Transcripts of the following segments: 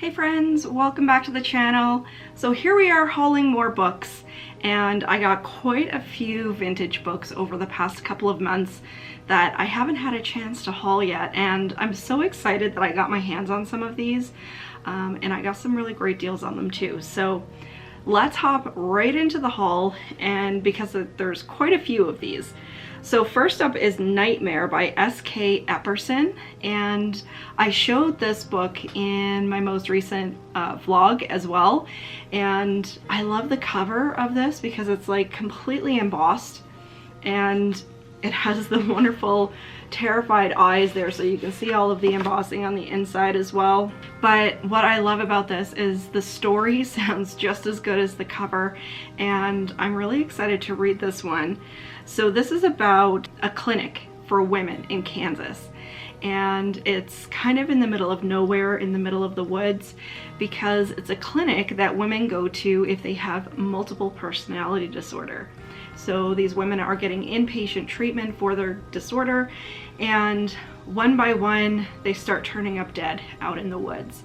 Hey friends, welcome back to the channel. So here we are hauling more books, and I got quite a few vintage books over the past couple of months that I haven't had a chance to haul yet, and I'm so excited that I got my hands on some of these, and I got some really great deals on them too. So let's hop right into the haul, and because there's quite a few of these. So first up is Nightmare by S.K. Epperson, and I showed this book in my most recent vlog as well, and I love the cover of this because it's like completely embossed and it has the wonderful terrified eyes there, so you can see all of the embossing on the inside as well. But what I love about this is the story sounds just as good as the cover, and I'm really excited to read this one. So this is about a clinic for women in Kansas, and it's kind of in the middle of nowhere, in the middle of the woods, because it's a clinic that women go to if they have multiple personality disorder. So these women are getting inpatient treatment for their disorder, and one by one they start turning up dead out in the woods.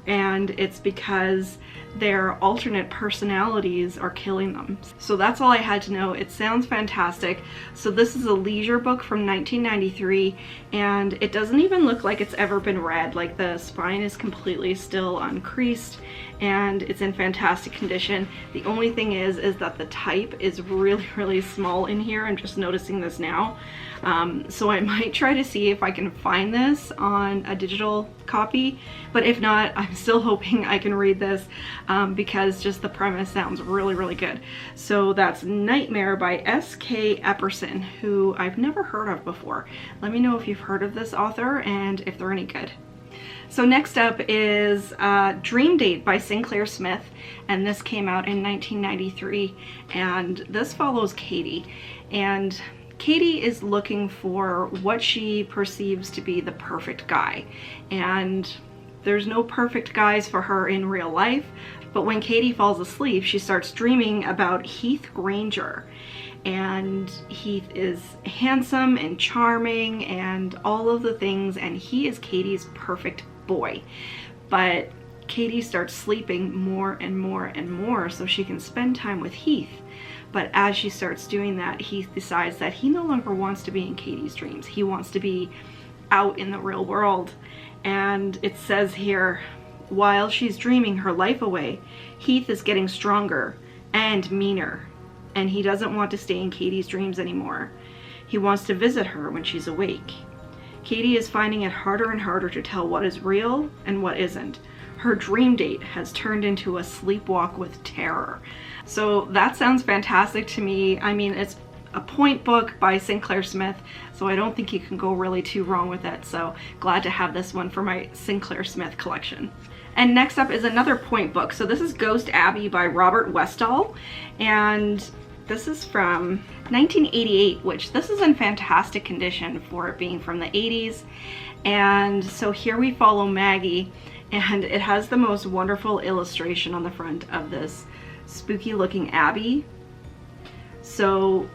And it's because their alternate personalities are killing them. So that's all I had to know. It sounds fantastic. So this is a leisure book from 1993, and it doesn't even look like it's ever been read. Like, the spine is completely still uncreased and it's in fantastic condition. The only thing is that the type is really small in here. I'm just noticing this now. So I might try to see if I can find this on a digital copy, but if not, I'm still hoping I can read this because just the premise sounds really good. So that's Nightmare by S.K. Epperson, who I've never heard of before. Let me know if you've heard of this author and if they're any good. So next up is Dream Date by Sinclair Smith, and this came out in 1993, and this follows Katie, and Katie is looking for what she perceives to be the perfect guy, and there's no perfect guys for her in real life, but when Katie falls asleep, she starts dreaming about Heath Granger. And Heath is handsome and charming and all of the things, and he is Katie's perfect boy. But Katie starts sleeping more and more so she can spend time with Heath. But as she starts doing that, Heath decides that he no longer wants to be in Katie's dreams. He wants to be out in the real world. And it says here, while she's dreaming her life away, Heath is getting stronger and meaner, and he doesn't want to stay in Katie's dreams anymore. He wants to visit her when she's awake. Katie is finding it harder and harder to tell what is real and what isn't. Her dream date has turned into a sleepwalk with terror. So that sounds fantastic to me. I mean, it's a point book by Sinclair Smith, so I don't think you can go really too wrong with it. So glad to have this one for my Sinclair Smith collection. And next up is another point book. So this is Ghost Abbey by Robert Westall, and this is from 1988, which this is in fantastic condition for it being from the 80s. And so here we follow Maggie, and it has the most wonderful illustration on the front of this spooky looking abbey. So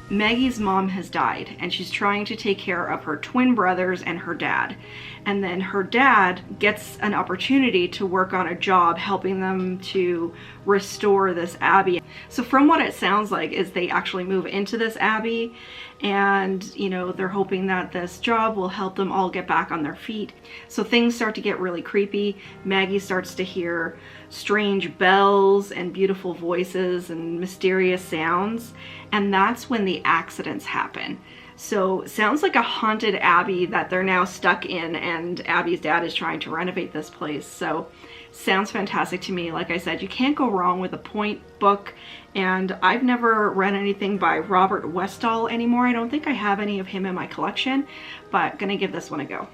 Maggie's mom has died, and she's trying to take care of her twin brothers and her dad. And then her dad gets an opportunity to work on a job helping them to restore this abbey. So from what it sounds like is they actually move into this abbey, and you know, they're hoping that this job will help them all get back on their feet. So things start to get really creepy. Maggie starts to hear strange bells and beautiful voices and mysterious sounds, and that's when the accidents happen. So sounds like a haunted abbey that they're now stuck in, and Abby's dad is trying to renovate this place. So sounds fantastic to me. Like I said, you can't go wrong with a point book, and I've never read anything by Robert Westall anymore. I don't think I have any of him in my collection, but gonna give this one a go.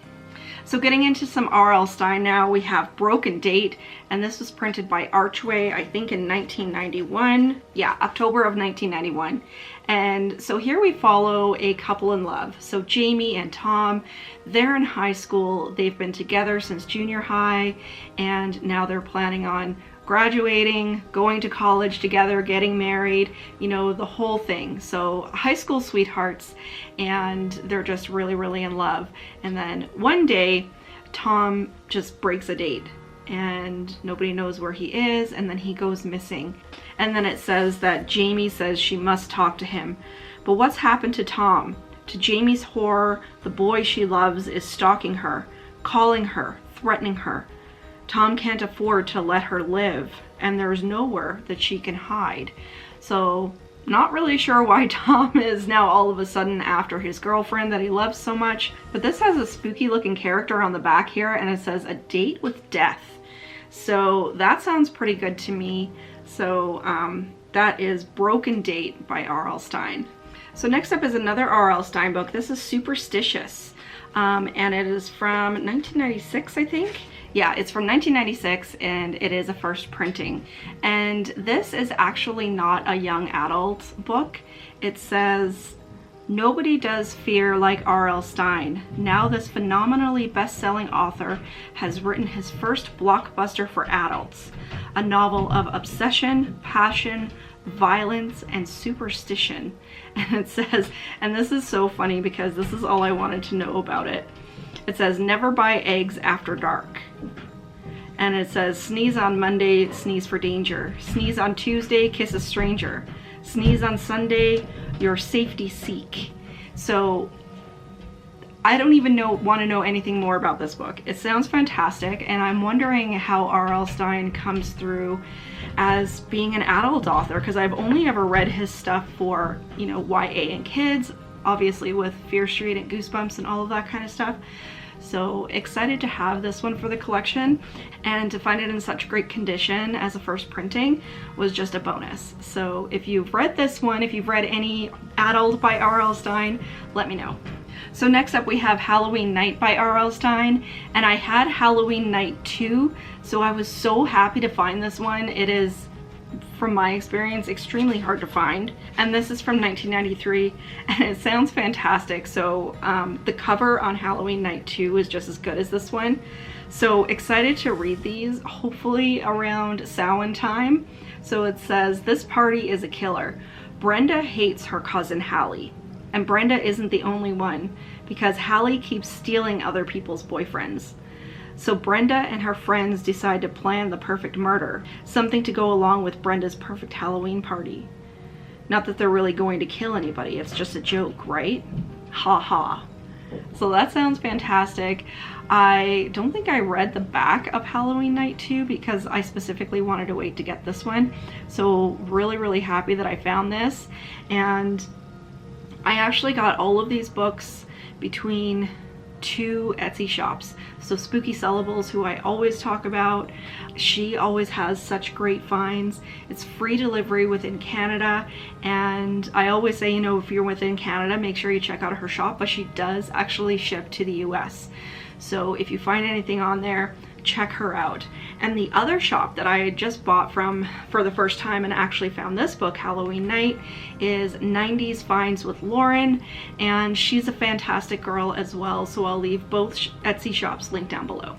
So getting into some R.L. Stine now, we have Broken Date, and this was printed by Archway, I think in 1991. Yeah, October of 1991. And so here we follow a couple in love. So Jamie and Tom, they're in high school. They've been together since junior high, and now they're planning on graduating, going to college together, getting married, you know, the whole thing. So high school sweethearts, and they're just really in love. And then one day Tom just breaks a date and nobody knows where he is, and then he goes missing. And then it says that Jamie says she must talk to him. But what's happened to Tom? To Jamie's horror, the boy she loves is stalking her, calling her, threatening her. Tom can't afford to let her live, and there's nowhere that she can hide. So, not really sure why Tom is now all of a sudden after his girlfriend that he loves so much. But this has a spooky looking character on the back here, and it says, "A date with death." So that sounds pretty good to me. So that is Broken Date by R.L. Stine. So next up is another R.L. Stine book. This is Superstitious, and it is from 1996, I think. Yeah, it's from 1996, and it is a first printing. And this is actually not a young adult book. It says, "Nobody does fear like R.L. Stine. Now this phenomenally best-selling author has written his first blockbuster for adults, a novel of obsession, passion, violence, and superstition." And it says, and this is so funny because this is all I wanted to know about it. It says, "Never buy eggs after dark." And it says, "Sneeze on Monday, sneeze for danger. Sneeze on Tuesday, kiss a stranger. Sneeze on Sunday, your safety seek." So I don't even want to know anything more about this book. It sounds fantastic, and I'm wondering how R.L. Stine comes through as being an adult author, because I've only ever read his stuff for, you know, YA and kids, obviously with Fear Street and Goosebumps and all of that kind of stuff. So excited to have this one for the collection, and to find it in such great condition as a first printing was just a bonus. So if you've read this one, if you've read any adult by R.L. Stine, let me know. So next up we have Halloween Night by R.L. Stine, and I had Halloween Night 2, so I was so happy to find this one. It is, from my experience, extremely hard to find, and this is from 1993, and it sounds fantastic. So the cover on Halloween Night 2 is just as good as this one, so excited to read these, hopefully around Samhain time. So it says, "This party is a killer. Brenda hates her cousin Hallie, and Brenda isn't the only one, because Hallie keeps stealing other people's boyfriends. So Brenda and her friends decide to plan the perfect murder, something to go along with Brenda's perfect Halloween party. Not that they're really going to kill anybody, it's just a joke, right? Ha ha." So that sounds fantastic. I don't think I read the back of Halloween Night 2 because I specifically wanted to wait to get this one. So really happy that I found this. And I actually got all of these books between 2 Etsy shops. So Spooky Sellables, who I always talk about, she always has such great finds. It's free delivery within Canada, and I always say, you know, if you're within Canada, make sure you check out her shop, but she does actually ship to the US. So if you find anything on there, check her out. And the other shop that I just bought from for the first time and actually found this book, Halloween Night, is 90s Finds with Lauren, and she's a fantastic girl as well, so I'll leave both Etsy shops linked down below.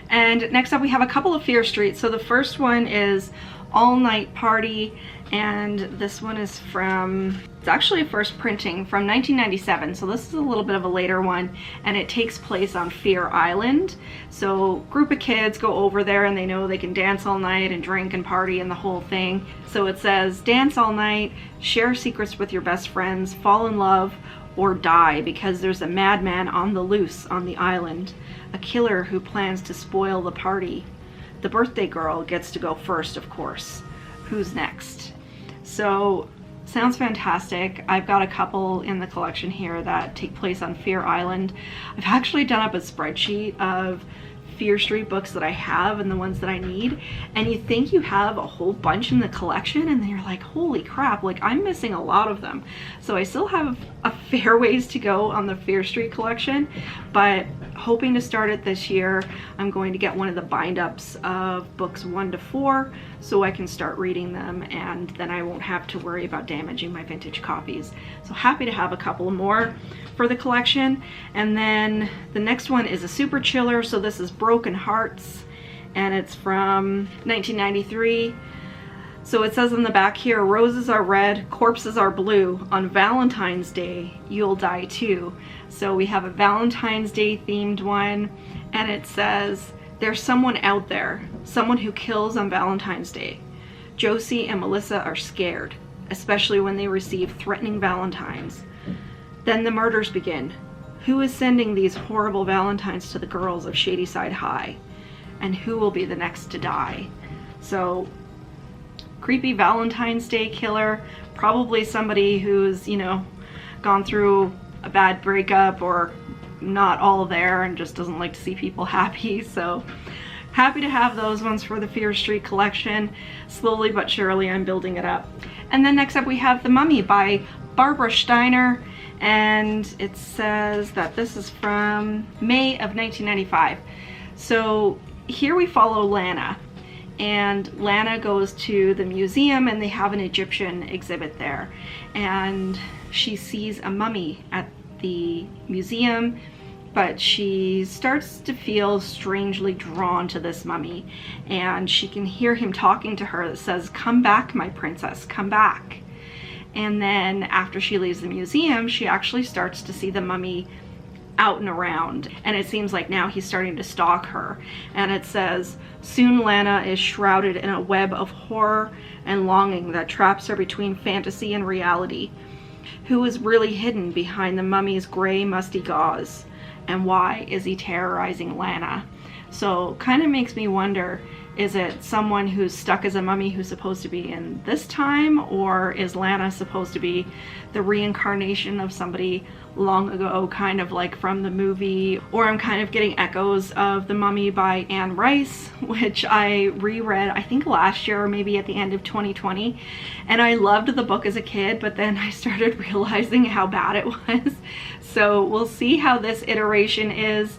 And next up we have a couple of Fear Street. So the first one is All Night Party, and this one is from, it's actually a first printing from 1997, so this is a little bit of a later one, and it takes place on Fear Island. So group of kids go over there and they know they can dance all night and drink and party and the whole thing. So it says, "Dance all night, share secrets with your best friends, fall in love, or die because there's a madman on the loose on the island, a killer who plans to spoil the party. The birthday girl gets to go first, of course. Who's next?" So sounds fantastic. I've got a couple in the collection here that take place on Fear Island. I've actually done up a spreadsheet of Fear Street books that I have and the ones that I need, and you think you have a whole bunch in the collection, and then you're like, holy crap, like I'm missing a lot of them. So I still have a fair ways to go on the Fear Street collection, but hoping to start it this year. I'm going to get one of the bind-ups of books 1 to 4 so I can start reading them, and then I won't have to worry about damaging my vintage copies. So happy to have a couple more for the collection. And then the next one is a super chiller. So this is Broken Hearts, and it's from 1993. So it says on the back here, "Roses are red, corpses are blue. On Valentine's Day, you'll die too." So we have a Valentine's Day themed one, and it says, There's someone out there, someone who kills on Valentine's Day. Josie and Melissa are scared, especially when they receive threatening Valentines. Then the murders begin. Who is sending these horrible Valentines to the girls of Shadyside High? And who will be the next to die? So, creepy Valentine's Day Killer, probably somebody who's, you know, gone through a bad breakup or not all there and just doesn't like to see people happy. So happy to have those ones for the Fear Street collection. Slowly but surely I'm building it up. And then next up we have The Mummy by Barbara Steiner, and it says that this is from May of 1995. So here we follow Lana, and Lana goes to the museum and they have an Egyptian exhibit there, and she sees a mummy at the museum, but she starts to feel strangely drawn to this mummy, and she can hear him talking to her that says, "Come back, my princess, come back." And then after she leaves the museum, she actually starts to see the mummy out and around, and it seems like now he's starting to stalk her. And it says, "Soon Lana is shrouded in a web of horror and longing that traps her between fantasy and reality. Who is really hidden behind the mummy's gray musty gauze? And why is he terrorizing Lana?" So kind of makes me wonder, is it someone who's stuck as a mummy who's supposed to be in this time, or is Lana supposed to be the reincarnation of somebody long ago, kind of like from the movie? Or I'm kind of getting echoes of The Mummy by Anne Rice, which I reread I think last year or maybe at the end of 2020, and I loved the book as a kid, but then I started realizing how bad it was. So we'll see how this iteration is.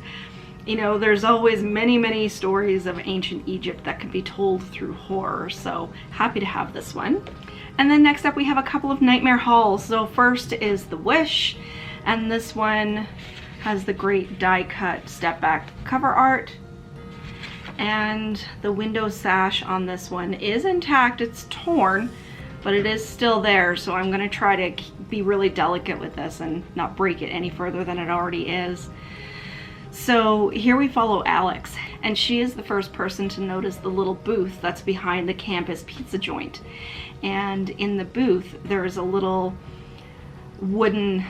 You know, there's always many stories of ancient Egypt that can be told through horror, so happy to have this one. And then next up we have a couple of nightmare hauls. So first is The Wish, and this one has the great die cut step back cover art, and the window sash on this one is intact. It's torn, but it is still there, so I'm going to try to be really delicate with this and not break it any further than it already is. So here we follow Alex, and she is the first person to notice the little booth that's behind the campus pizza joint. And in the booth there's a little wooden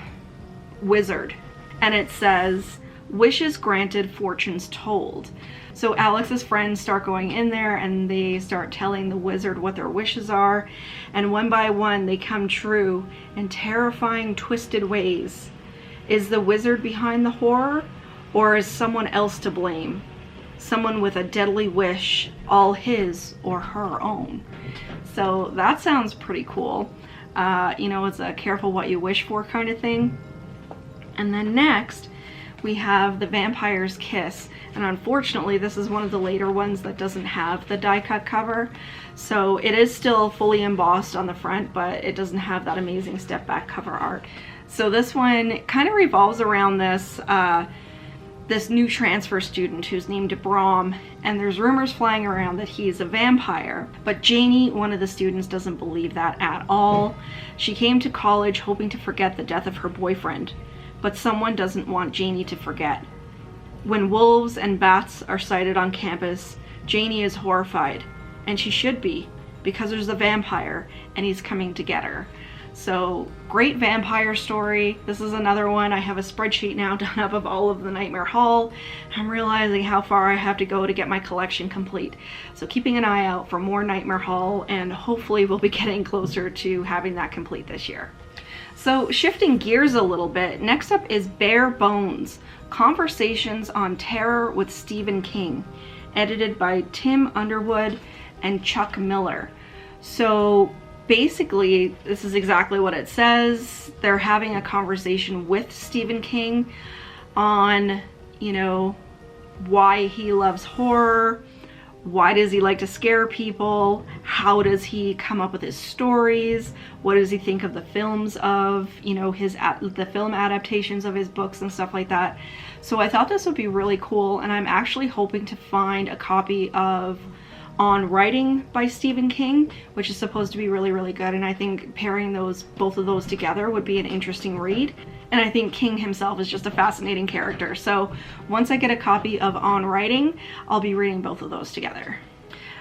wizard, and it says, "Wishes granted, fortunes told." So Alex's friends start going in there and they start telling the wizard what their wishes are, and one by one they come true in terrifying twisted ways. Is the wizard behind the horror? Or is someone else to blame? Someone with a deadly wish, all his or her own. So that sounds pretty cool. You know, it's a careful what you wish for kind of thing. And then next, we have The Vampire's Kiss. And unfortunately, this is one of the later ones that doesn't have the die cut cover. So it is still fully embossed on the front, but it doesn't have that amazing step back cover art. So this one kind of revolves around this new transfer student who's named Brahm, and there's rumors flying around that he's a vampire. But Janie, one of the students, doesn't believe that at all. She came to college hoping to forget the death of her boyfriend, but someone doesn't want Janie to forget. When wolves and bats are sighted on campus, Janie is horrified, and she should be, because there's a vampire and he's coming to get her. So great vampire story. This is another one. I have a spreadsheet now done up of all of the Nightmare Haul. I'm realizing how far I have to go to get my collection complete. So keeping an eye out for more Nightmare Haul, and hopefully we'll be getting closer to having that complete this year. So shifting gears a little bit, next up is Bare Bones, Conversations on Terror with Stephen King, edited by Tim Underwood and Chuck Miller. So basically, this is exactly what it says. They're having a conversation with Stephen King on, you know, why he loves horror, why does he like to scare people, how does he come up with his stories, what does he think of the films of, you know, the film adaptations of his books and stuff like that. So I thought this would be really cool, and I'm actually hoping to find a copy of On Writing by Stephen King, which is supposed to be really good, and I think pairing both of those together would be an interesting read. And I think King himself is just a fascinating character. So once I get a copy of On Writing, I'll be reading both of those together.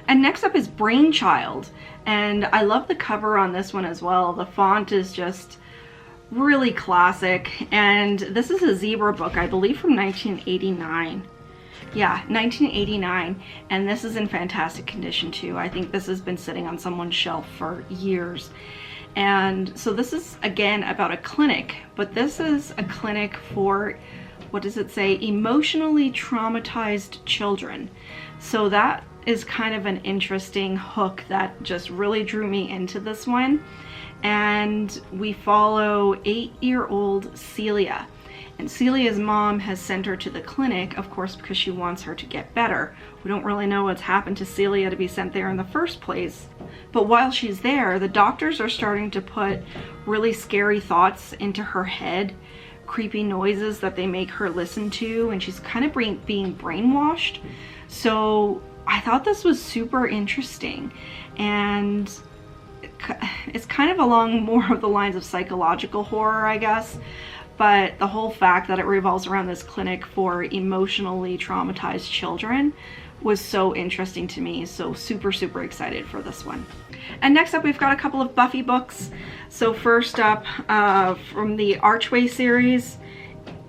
And next up is Brainchild. And I love the cover on this one as well. The font is just really classic. And this is a zebra book, I believe from 1989. Yeah, 1989, and this is in fantastic condition too. I think this has been sitting on someone's shelf for years. And so this is again about a clinic, but this is a clinic for, what does it say, emotionally traumatized children. So that is kind of an interesting hook that just really drew me into this one. And we follow 8-year-old Celia. And Celia's mom has sent her to the clinic, of course, because she wants her to get better. We don't really know what's happened to Celia to be sent there in the first place. But while she's there, the doctors are starting to put really scary thoughts into her head, creepy noises that they make her listen to, and she's kind of being brainwashed. So I thought this was super interesting. And it's kind of along more of the lines of psychological horror, I guess. But the whole fact that it revolves around this clinic for emotionally traumatized children was so interesting to me. So super, super excited for this one. And next up, we've got a couple of Buffy books. So first up, from the Archway series,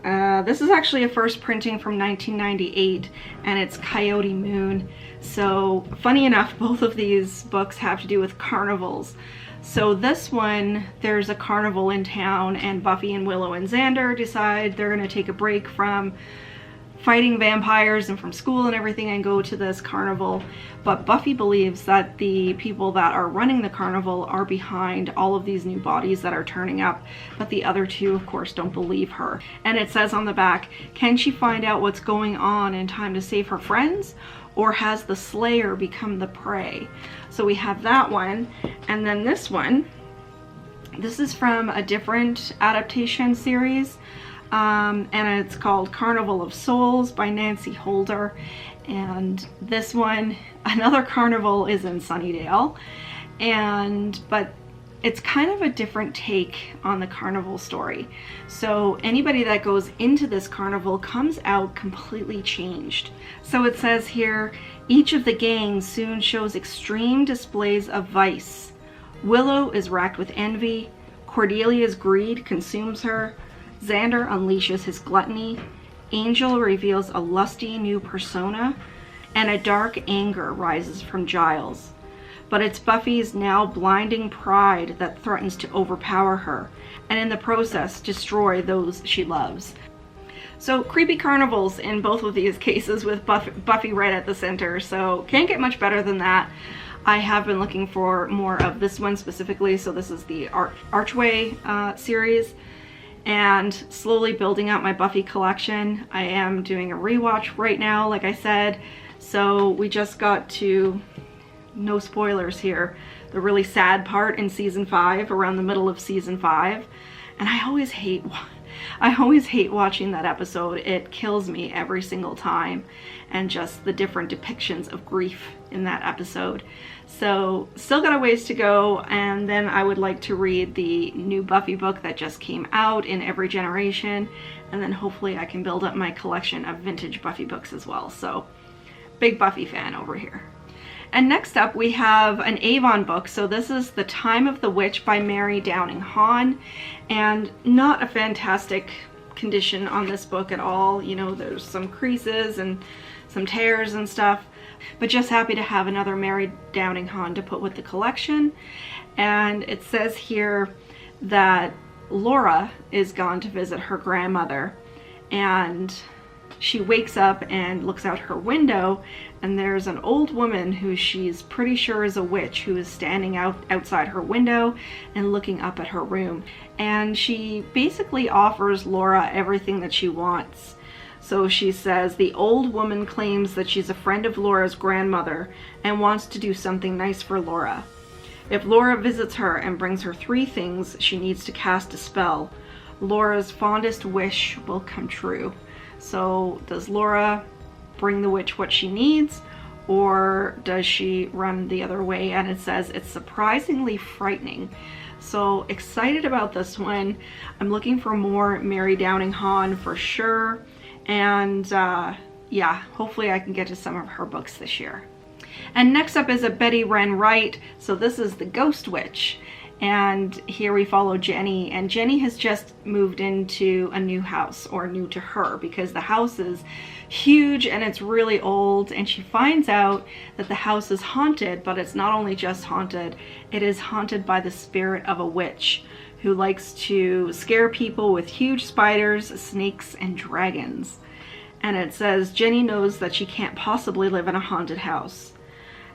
this is actually a first printing from 1998, and it's Coyote Moon. So funny enough, both of these books have to do with carnivals. So this one, there's a carnival in town, and Buffy and Willow and Xander decide they're going to take a break from fighting vampires and from school and everything and go to this carnival. But Buffy believes that the people that are running the carnival are behind all of these new bodies that are turning up, but the other two, of course, don't believe her. And it says on the back, can she find out what's going on in time to save her friends? Or has the slayer become the prey? So we have that one. And then this one, this is from a different adaptation series. And it's called Carnival of Souls by Nancy Holder. And this one, another carnival, is in Sunnydale. But it's kind of a different take on the carnival story. So anybody that goes into this carnival comes out completely changed. So it says here, each of the gangs soon shows extreme displays of vice. Willow is racked with envy. Cordelia's greed consumes her. Xander unleashes his gluttony. Angel reveals a lusty new persona. And a dark anger rises from Giles. But it's Buffy's now blinding pride that threatens to overpower her, and in the process destroy those she loves. So creepy carnivals in both of these cases with Buffy right at the center, so can't get much better than that. I have been looking for more of this one specifically, so this is the Archway series, and slowly building out my Buffy collection. I am doing a rewatch right now, like I said, so we just got to, no spoilers here, the really sad part in season 5, around the middle of season 5, and I always hate watching that episode. It kills me every single time, and just the different depictions of grief in that episode. So still got a ways to go, and then I would like to read the new Buffy book that just came out, In Every Generation, and then hopefully I can build up my collection of vintage Buffy books as well. So big Buffy fan over here. And next up we have an Avon book. So this is The Time of the Witch by Mary Downing Hahn, and not a fantastic condition on this book at all. You know, there's some creases and some tears and stuff, but just happy to have another Mary Downing Hahn to put with the collection. And it says here that Laura is gone to visit her grandmother, and she wakes up and looks out her window, and there's an old woman who she's pretty sure is a witch who is standing outside her window and looking up at her room. And she basically offers Laura everything that she wants. So she says the old woman claims that she's a friend of Laura's grandmother and wants to do something nice for Laura. If Laura visits her and brings her 3 things she needs to cast a spell, Laura's fondest wish will come true. So does Laura bring the witch what she needs, or does she run the other way? And it says it's surprisingly frightening. So excited about this one. I'm looking for more Mary Downing Hahn for sure. And yeah, hopefully I can get to some of her books this year. And next up is a Betty Wren Wright. So this is The Ghost Witch. And here we follow Jenny, and Jenny has just moved into a new house, or new to her, because the house is huge and it's really old, and she finds out that the house is haunted, but it's not only just haunted, it is haunted by the spirit of a witch who likes to scare people with huge spiders, snakes, and dragons. And it says Jenny knows that she can't possibly live in a haunted house.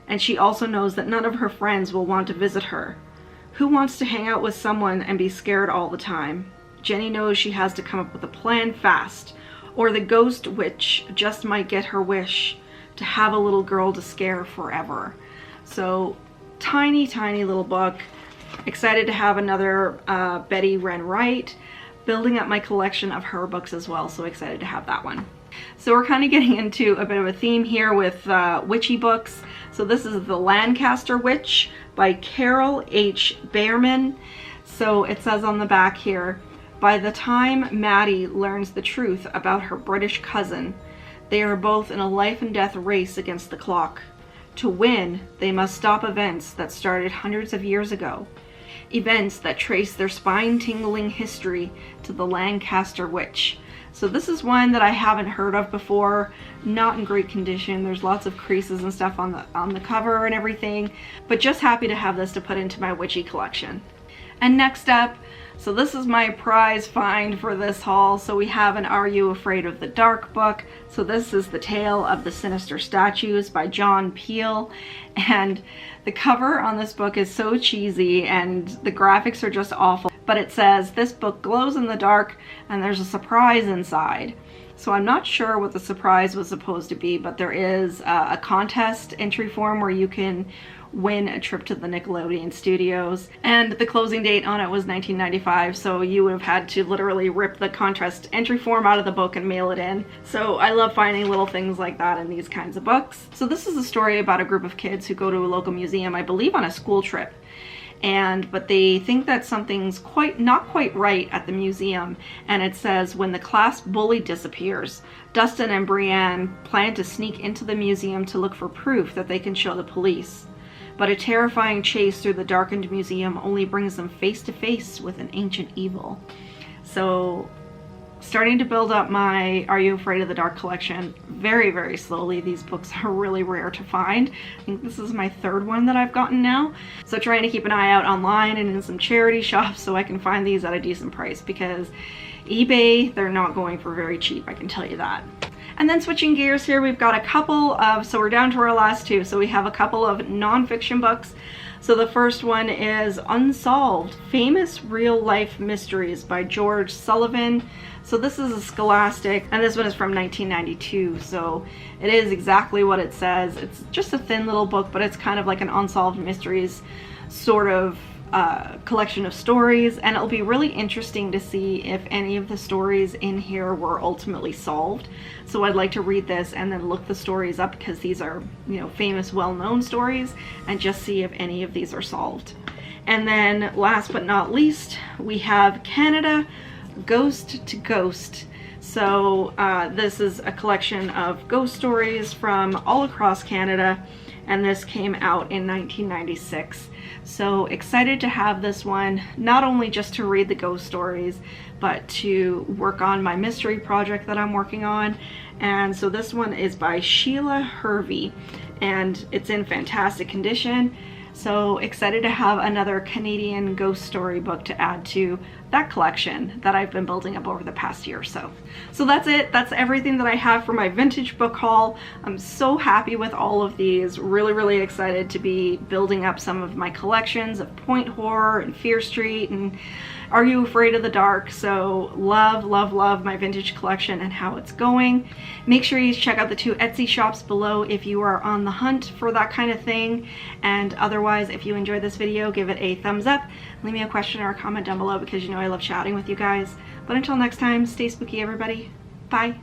And she also knows that none of her friends will want to visit her. Who wants to hang out with someone and be scared all the time? Jenny knows she has to come up with a plan fast, or the ghost witch just might get her wish to have a little girl to scare forever. So tiny, tiny little book. Excited to have another Betty Wren Wright. Building up my collection of her books as well, so excited to have that one. So we're kind of getting into a bit of a theme here with witchy books. So this is The Lancaster Witch by Carol H. Behrman. So it says on the back here, by the time Maddie learns the truth about her British cousin, they are both in a life and death race against the clock. To win, they must stop events that started hundreds of years ago. Events that trace their spine-tingling history to the Lancaster Witch. So this is one that I haven't heard of before, not in great condition. There's lots of creases and stuff on the cover and everything, but just happy to have this to put into my witchy collection. And next up, so this is my prize find for this haul. So we have an Are You Afraid of the Dark book. So this is The Tale of the Sinister Statues by John Peel. And the cover on this book is so cheesy and the graphics are just awful. But it says, this book glows in the dark and there's a surprise inside. So I'm not sure what the surprise was supposed to be, but there is a contest entry form where you can win a trip to the Nickelodeon studios, and the closing date on it was 1995, so you would have had to literally rip the contest entry form out of the book and mail it in. So I love finding little things like that in these kinds of books. So this is a story about a group of kids who go to a local museum, I believe on a school trip. But they think that something's not quite right at the museum, and it says, when the class bully disappears, Dustin and Brienne plan to sneak into the museum to look for proof that they can show the police. But a terrifying chase through the darkened museum only brings them face to face with an ancient evil. So starting to build up my Are You Afraid of the Dark collection very, very slowly. These books are really rare to find. I think this is my third one that I've gotten now. So trying to keep an eye out online and in some charity shops so I can find these at a decent price, because eBay, they're not going for very cheap, I can tell you that. And then switching gears here, we've got a couple of, so we're down to our last two. So we have a couple of nonfiction books. So the first one is Unsolved, Famous Real Life Mysteries by George Sullivan. So this is a Scholastic, and this one is from 1992. So it is exactly what it says. It's just a thin little book, but it's kind of like an unsolved mysteries sort of collection of stories, and it'll be really interesting to see if any of the stories in here were ultimately solved. So I'd like to read this and then look the stories up, because these are, you know, famous, well-known stories, and just see if any of these are solved. And then last but not least, we have Canada, Ghost to Ghost. So this is a collection of ghost stories from all across Canada, and this came out in 1996. So excited to have this one, not only just to read the ghost stories, but to work on my mystery project that I'm working on. And so this one is by Sheila Hervey, and it's in fantastic condition. So excited to have another Canadian ghost story book to add to that collection that I've been building up over the past year or so. So that's it. That's everything that I have for my vintage book haul. I'm so happy with all of these. Really, really excited to be building up some of my collections of Point Horror and Fear Street and Are You Afraid of the Dark? So love, love, love my vintage collection and how it's going. Make sure you check out the two Etsy shops below if you are on the hunt for that kind of thing. And otherwise, if you enjoyed this video, give it a thumbs up. Leave me a question or a comment down below, because you know I love chatting with you guys. But until next time, stay spooky, everybody. Bye.